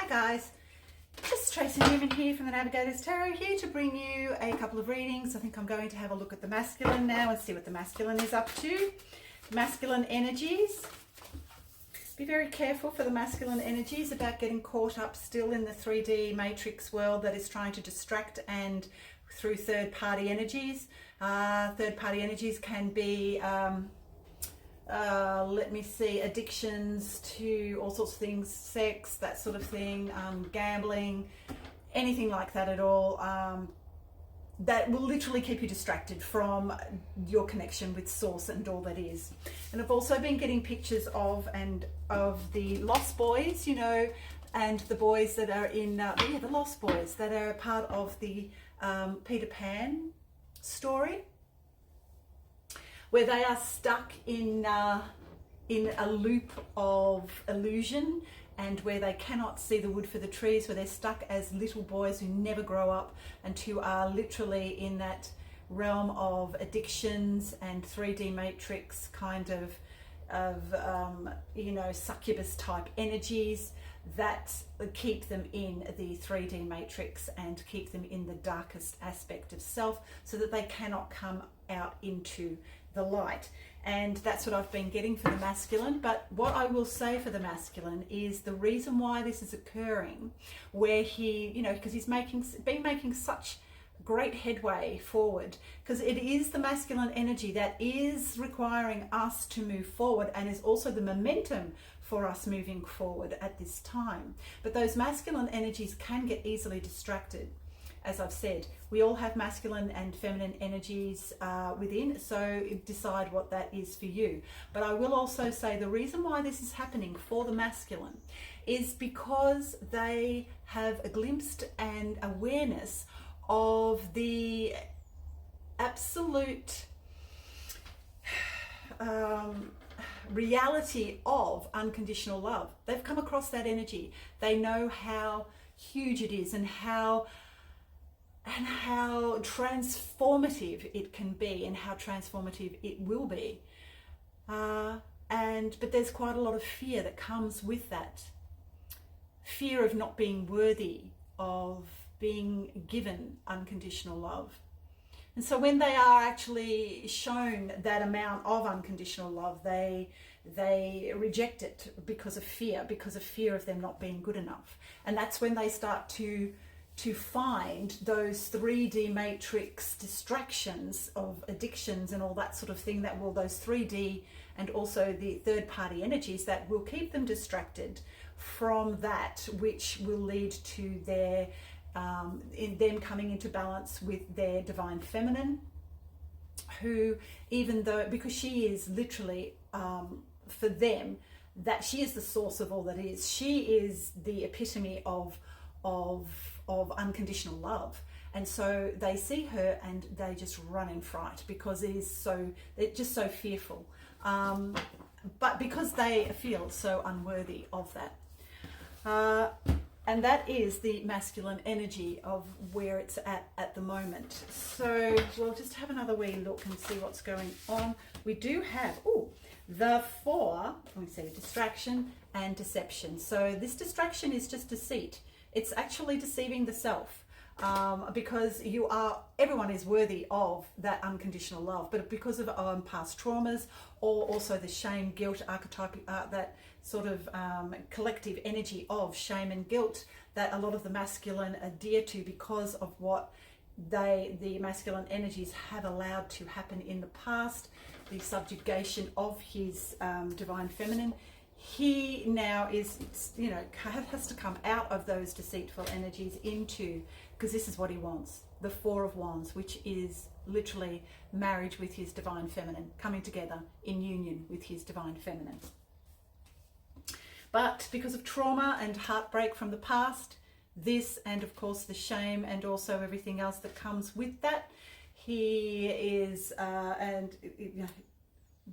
Hi guys, just Tracy Newman here from the Navigator's Tarot, here to bring you a couple of readings. I think I'm going to have a look at the masculine now and see what the masculine is up to. Masculine energies. Be very careful for the masculine energies about getting caught up still in the 3D matrix world that is trying to distract, and through third-party energies. Third-party energies can be addictions to all sorts of things, sex, that sort of thing, gambling, anything like that at all, that will literally keep you distracted from your connection with source and all that is. And I've also been getting pictures of the lost boys, you know, and the boys that are in the lost boys that are part of the Peter Pan story, where they are stuck in a loop of illusion, and where they cannot see the wood for the trees, where they're stuck as little boys who never grow up and who are literally in that realm of addictions and 3D matrix kind of succubus type energies that keep them in the 3D matrix and keep them in the darkest aspect of self, so that they cannot come out into the light. And that's what I've been getting for the masculine. But what I will say for the masculine is the reason why this is occurring, where he, you know, because he's been making such great headway forward, because it is the masculine energy that is requiring us to move forward and is also the momentum for us moving forward at this time. But those masculine energies can get easily distracted. As I've said, we all have masculine and feminine energies within, so decide what that is for you. But I will also say the reason why this is happening for the masculine is because they have a glimpse and awareness of the absolute reality of unconditional love. They've come across that energy. They know how huge it is and how transformative it can be and how transformative it will be. But there's quite a lot of fear that comes with that. Fear of not being worthy of being given unconditional love. And so when they are actually shown that amount of unconditional love, they reject it because of fear of them not being good enough. And that's when they start to find those 3D matrix distractions of addictions and all that sort of thing, that will, those 3D and also the third party energies that will keep them distracted from that, which will lead to their in them coming into balance with their divine feminine, who, even though, because she is literally for them, that she is the source of all that is, she is the epitome of unconditional love. And so they see her and they just run in fright, because they're just so fearful, but because they feel so unworthy of that. And that is the masculine energy of where it's at the moment. So we'll just have another wee look and see what's going on. We do have the 4, let me see, distraction and deception. So this distraction is just deceit. It's actually deceiving the self, because everyone is worthy of that unconditional love, but because of past traumas, or also the shame, guilt archetype, that sort of collective energy of shame and guilt that a lot of the masculine adhere to, because of what the masculine energies have allowed to happen in the past, the subjugation of his divine feminine. He now is, has to come out of those deceitful energies into, because this is what he wants, the 4 of Wands, which is literally marriage with his divine feminine, coming together in union with his divine feminine. But because of trauma and heartbreak from the past, this, and of course the shame and also everything else that comes with that, he is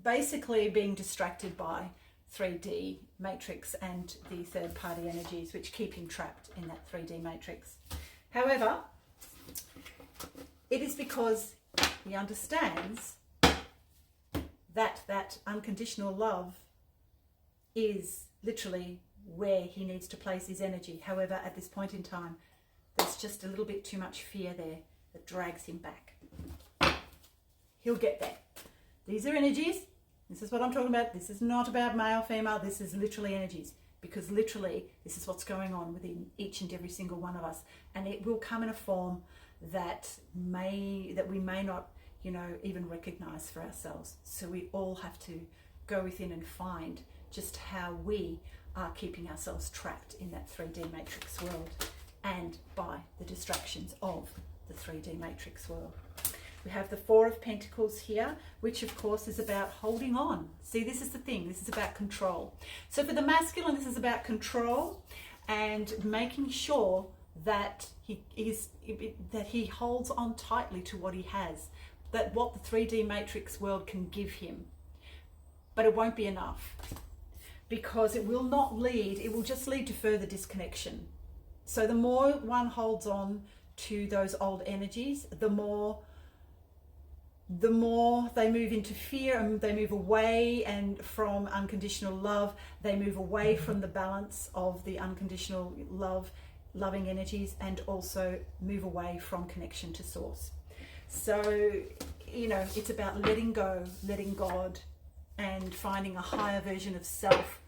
basically being distracted by 3D matrix and the third party energies, which keep him trapped in that 3D matrix. However, it is because he understands that unconditional love is literally where he needs to place his energy. However, at this point in time, there's just a little bit too much fear there that drags him back. He'll get there. These are energies. This is what I'm talking about. This is not about male, female. This is literally energies, because literally this is what's going on within each and every single one of us, and it will come in a form that we may not, you know, even recognize for ourselves. So we all have to go within and find just how we are keeping ourselves trapped in that 3D matrix world, and by the distractions of the 3D matrix world. We have the Four of Pentacles here, which of course is about holding on. See, this is the thing. This is about control. So for the masculine, this is about control and making sure that he holds on tightly to what he has, that what the 3D matrix world can give him. But it won't be enough, because it will not lead, it will just lead to further disconnection. So the more one holds on to those old energies, the more they move into fear, and they move away and from unconditional love. They move away from the balance of the unconditional loving energies, and also move away from connection to source. So, you know, it's about letting go, letting God, and finding a higher version of self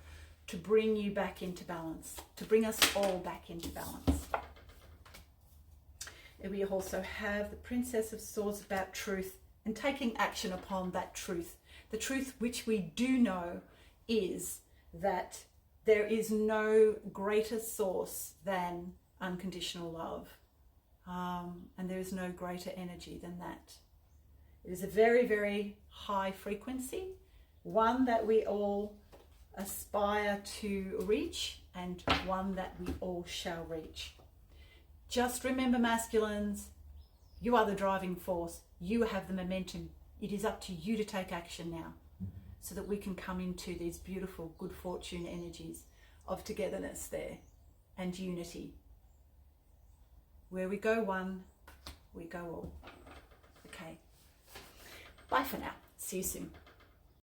to bring you back into balance, to bring us all back into balance. And we also have the Princess of Swords, about truth and taking action upon that truth. The truth which we do know is that there is no greater source than unconditional love. And there is no greater energy than that. It is a very, very high frequency, one that we all aspire to reach, and one that we all shall reach. Just remember, masculines, you are the driving force. You have the momentum. It is up to you to take action now, so that we can come into these beautiful good fortune energies of togetherness there and unity. Where we go one, we go all. Okay. Bye for now. See you soon.